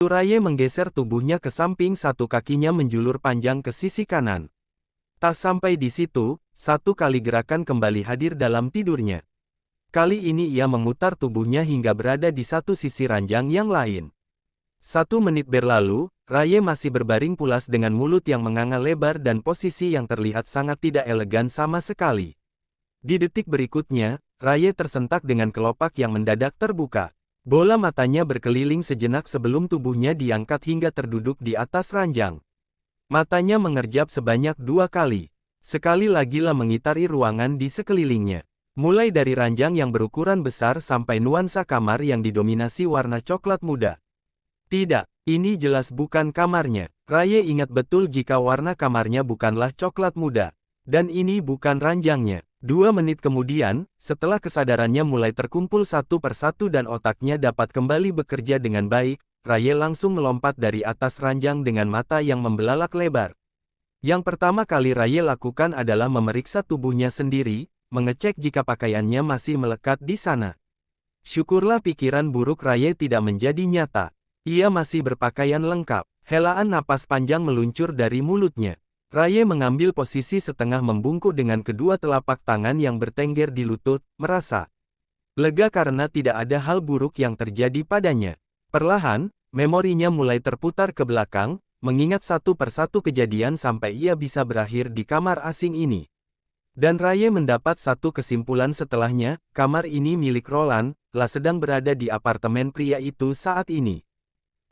Raye menggeser tubuhnya ke samping, satu kakinya menjulur panjang ke sisi kanan. Tak sampai di situ, satu kali gerakan kembali hadir dalam tidurnya. Kali ini ia memutar tubuhnya hingga berada di satu sisi ranjang yang lain. 1 menit berlalu, Raye masih berbaring pulas dengan mulut yang menganga lebar dan posisi yang terlihat sangat tidak elegan sama sekali. Di detik berikutnya, Raye tersentak dengan kelopak yang mendadak terbuka. Bola matanya berkeliling sejenak sebelum tubuhnya diangkat hingga terduduk di atas ranjang. Matanya mengerjap sebanyak 2 kali. Sekali lagi lah mengitari ruangan di sekelilingnya. Mulai dari ranjang yang berukuran besar sampai nuansa kamar yang didominasi warna coklat muda. Tidak, ini jelas bukan kamarnya. Raye ingat betul jika warna kamarnya bukanlah coklat muda. Dan ini bukan ranjangnya. 2 menit kemudian, setelah kesadarannya mulai terkumpul satu persatu dan otaknya dapat kembali bekerja dengan baik, Raye langsung melompat dari atas ranjang dengan mata yang membelalak lebar. Yang pertama kali Raye lakukan adalah memeriksa tubuhnya sendiri, mengecek jika pakaiannya masih melekat di sana. Syukurlah pikiran buruk Raye tidak menjadi nyata. Ia masih berpakaian lengkap. Helaan napas panjang meluncur dari mulutnya. Raye mengambil posisi setengah membungkuk dengan kedua telapak tangan yang bertengger di lutut, merasa lega karena tidak ada hal buruk yang terjadi padanya. Perlahan, memorinya mulai terputar ke belakang, mengingat satu persatu kejadian sampai ia bisa berakhir di kamar asing ini. Dan Raye mendapat satu kesimpulan setelahnya, kamar ini milik Roland, lah sedang berada di apartemen pria itu saat ini.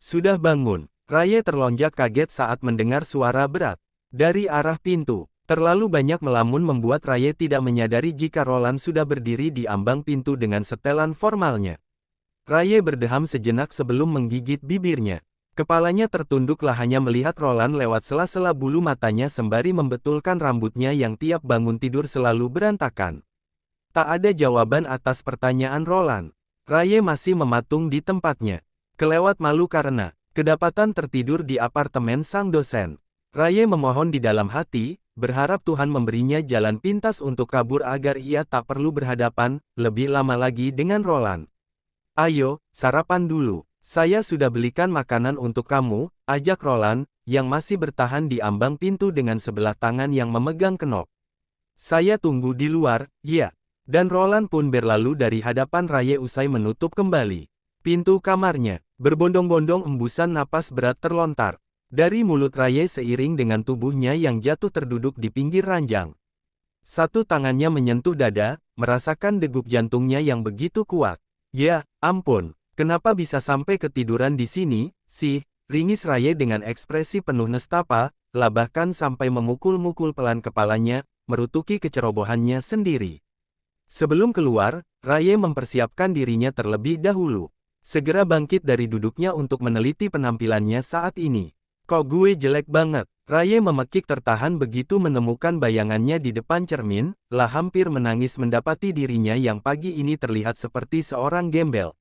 Sudah bangun, Raye terlonjak kaget saat mendengar suara berat dari arah pintu. Terlalu banyak melamun membuat Raye tidak menyadari jika Roland sudah berdiri di ambang pintu dengan setelan formalnya. Raye berdeham sejenak sebelum menggigit bibirnya. Kepalanya tertunduklah hanya melihat Roland lewat sela-sela bulu matanya sembari membetulkan rambutnya yang tiap bangun tidur selalu berantakan. Tak ada jawaban atas pertanyaan Roland. Raye masih mematung di tempatnya. Kelewat malu karena kedapatan tertidur di apartemen sang dosen. Raye memohon di dalam hati, berharap Tuhan memberinya jalan pintas untuk kabur agar ia tak perlu berhadapan lebih lama lagi dengan Roland. Ayo, sarapan dulu. Saya sudah belikan makanan untuk kamu, ajak Roland, yang masih bertahan di ambang pintu dengan sebelah tangan yang memegang kenop. Saya tunggu di luar, ya. Dan Roland pun berlalu dari hadapan Raye usai menutup kembali pintu kamarnya. Berbondong-bondong embusan napas berat terlontar dari mulut Raye seiring dengan tubuhnya yang jatuh terduduk di pinggir ranjang. Satu tangannya menyentuh dada, merasakan degup jantungnya yang begitu kuat. Ya, ampun. Kenapa bisa sampai ketiduran di sini, sih? Ringis Raye dengan ekspresi penuh nestapa, lah bahkan sampai memukul-mukul pelan kepalanya, merutuki kecerobohannya sendiri. Sebelum keluar, Raye mempersiapkan dirinya terlebih dahulu. Segera bangkit dari duduknya untuk meneliti penampilannya saat ini. Kok gue jelek banget? Raye memekik tertahan begitu menemukan bayangannya di depan cermin, lah hampir menangis mendapati dirinya yang pagi ini terlihat seperti seorang gembel.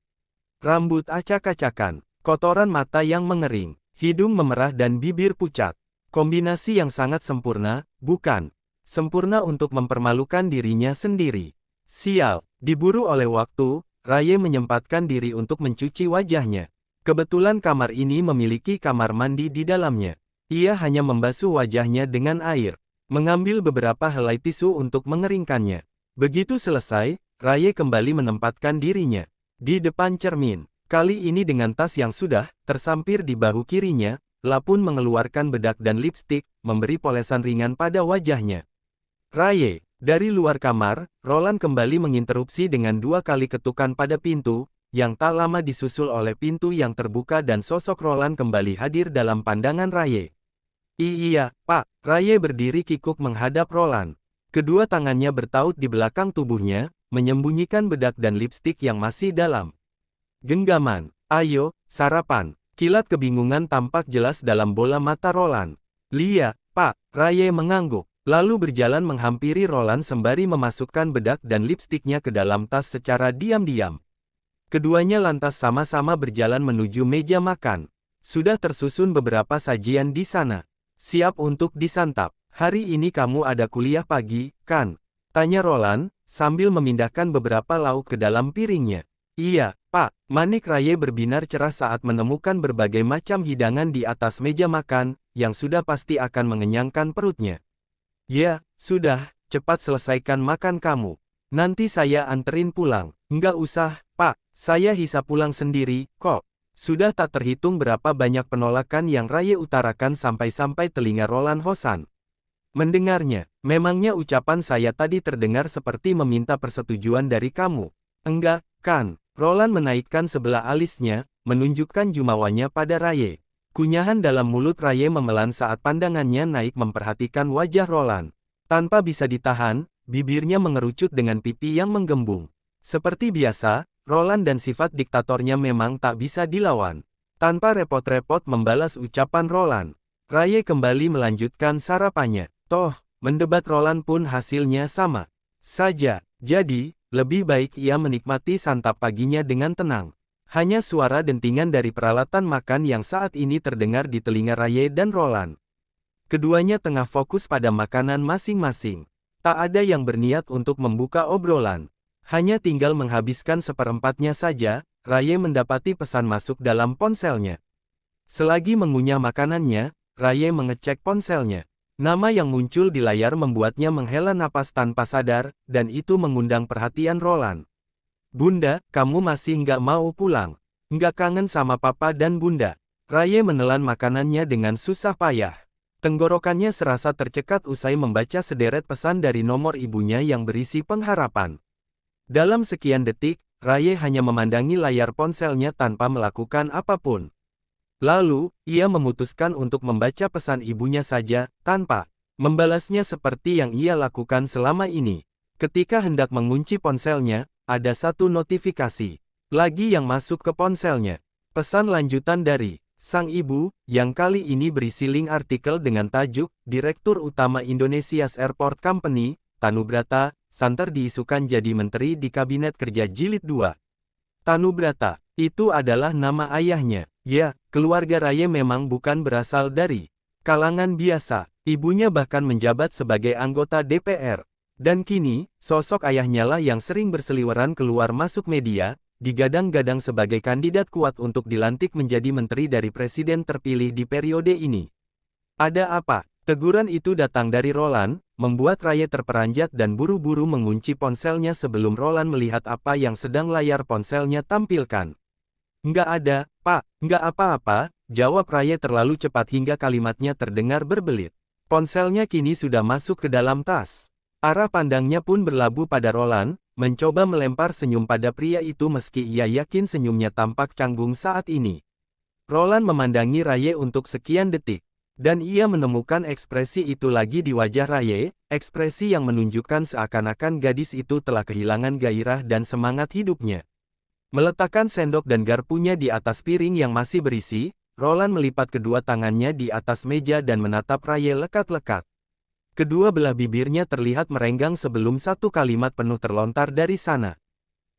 Rambut acak-acakan, kotoran mata yang mengering, hidung memerah dan bibir pucat. Kombinasi yang sangat sempurna, bukan? Sempurna untuk mempermalukan dirinya sendiri. Sial, diburu oleh waktu, Raye menyempatkan diri untuk mencuci wajahnya. Kebetulan kamar ini memiliki kamar mandi di dalamnya. Ia hanya membasuh wajahnya dengan air, mengambil beberapa helai tisu untuk mengeringkannya. Begitu selesai, Raye kembali menempatkan dirinya di depan cermin, kali ini dengan tas yang sudah tersampir di bahu kirinya, lah pun mengeluarkan bedak dan lipstik, memberi polesan ringan pada wajahnya. Raye, dari luar kamar, Roland kembali menginterupsi dengan 2 kali ketukan pada pintu, yang tak lama disusul oleh pintu yang terbuka dan sosok Roland kembali hadir dalam pandangan Raye. Iya, Pak. Raye berdiri kikuk menghadap Roland. Kedua tangannya bertaut di belakang tubuhnya, menyembunyikan bedak dan lipstik yang masih dalam genggaman. Ayo, sarapan. Kilat kebingungan tampak jelas dalam bola mata Roland. Lia, Pak. Raye mengangguk, lalu berjalan menghampiri Roland sembari memasukkan bedak dan lipstiknya ke dalam tas secara diam-diam. Keduanya lantas sama-sama berjalan menuju meja makan. Sudah tersusun beberapa sajian di sana. Siap untuk disantap. Hari ini kamu ada kuliah pagi, kan? Tanya Roland, sambil memindahkan beberapa lauk ke dalam piringnya. Iya, Pak. Manik Raye berbinar cerah saat menemukan berbagai macam hidangan di atas meja makan, yang sudah pasti akan mengenyangkan perutnya. Ya, sudah, cepat selesaikan makan kamu. Nanti saya anterin pulang. Enggak usah, Pak. Saya bisa pulang sendiri, kok. Sudah tak terhitung berapa banyak penolakan yang Raye utarakan sampai-sampai telinga Roland Hosan. Mendengarnya, memangnya ucapan saya tadi terdengar seperti meminta persetujuan dari kamu? Enggak, kan? Roland menaikkan sebelah alisnya, menunjukkan jumawanya pada Raye. Kunyahan dalam mulut Raye memelan saat pandangannya naik memperhatikan wajah Roland. Tanpa bisa ditahan, bibirnya mengerucut dengan pipi yang menggembung. Seperti biasa, Roland dan sifat diktatornya memang tak bisa dilawan. Tanpa repot-repot membalas ucapan Roland, Raye kembali melanjutkan sarapannya. Toh, mendebat Roland pun hasilnya sama saja. Jadi, lebih baik ia menikmati santap paginya dengan tenang. Hanya suara dentingan dari peralatan makan yang saat ini terdengar di telinga Raye dan Roland. Keduanya tengah fokus pada makanan masing-masing. Tak ada yang berniat untuk membuka obrolan. Hanya tinggal menghabiskan seperempatnya saja, Raye mendapati pesan masuk dalam ponselnya. Selagi mengunyah makanannya, Raye mengecek ponselnya. Nama yang muncul di layar membuatnya menghela napas tanpa sadar, dan itu mengundang perhatian Roland. Bunda, kamu masih nggak mau pulang? Nggak kangen sama papa dan bunda? Raye menelan makanannya dengan susah payah. Tenggorokannya serasa tercekat usai membaca sederet pesan dari nomor ibunya yang berisi pengharapan. Dalam sekian detik, Raye hanya memandangi layar ponselnya tanpa melakukan apapun. Lalu, ia memutuskan untuk membaca pesan ibunya saja, tanpa membalasnya seperti yang ia lakukan selama ini. Ketika hendak mengunci ponselnya, ada satu notifikasi lagi yang masuk ke ponselnya. Pesan lanjutan dari sang ibu, yang kali ini berisi link artikel dengan tajuk, Direktur Utama Indonesia's Airport Company, Tanubrata, santer diisukan jadi menteri di Kabinet Kerja Jilid 2. Tanubrata, itu adalah nama ayahnya. Ya, keluarga Raye memang bukan berasal dari kalangan biasa. Ibunya bahkan menjabat sebagai anggota DPR. Dan kini, sosok ayahnya lah yang sering berseliweran keluar masuk media, digadang-gadang sebagai kandidat kuat untuk dilantik menjadi menteri dari presiden terpilih di periode ini. Ada apa? Teguran itu datang dari Roland, membuat Raye terperanjat dan buru-buru mengunci ponselnya sebelum Roland melihat apa yang sedang layar ponselnya tampilkan. Nggak ada, Pak, nggak apa-apa, jawab Raye terlalu cepat hingga kalimatnya terdengar berbelit. Ponselnya kini sudah masuk ke dalam tas. Arah pandangnya pun berlabuh pada Roland, mencoba melempar senyum pada pria itu meski ia yakin senyumnya tampak canggung saat ini. Roland memandangi Raye untuk sekian detik. Dan ia menemukan ekspresi itu lagi di wajah Raye, ekspresi yang menunjukkan seakan-akan gadis itu telah kehilangan gairah dan semangat hidupnya. Meletakkan sendok dan garpunya di atas piring yang masih berisi, Roland melipat kedua tangannya di atas meja dan menatap Raye lekat-lekat. Kedua belah bibirnya terlihat merenggang sebelum satu kalimat penuh terlontar dari sana.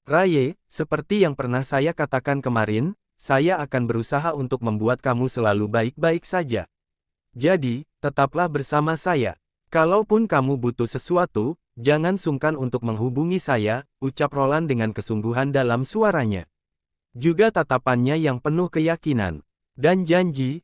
Raye, seperti yang pernah saya katakan kemarin, saya akan berusaha untuk membuat kamu selalu baik-baik saja. Jadi, tetaplah bersama saya. Kalaupun kamu butuh sesuatu, jangan sungkan untuk menghubungi saya, ucap Roland dengan kesungguhan dalam suaranya. Juga tatapannya yang penuh keyakinan. Dan janji,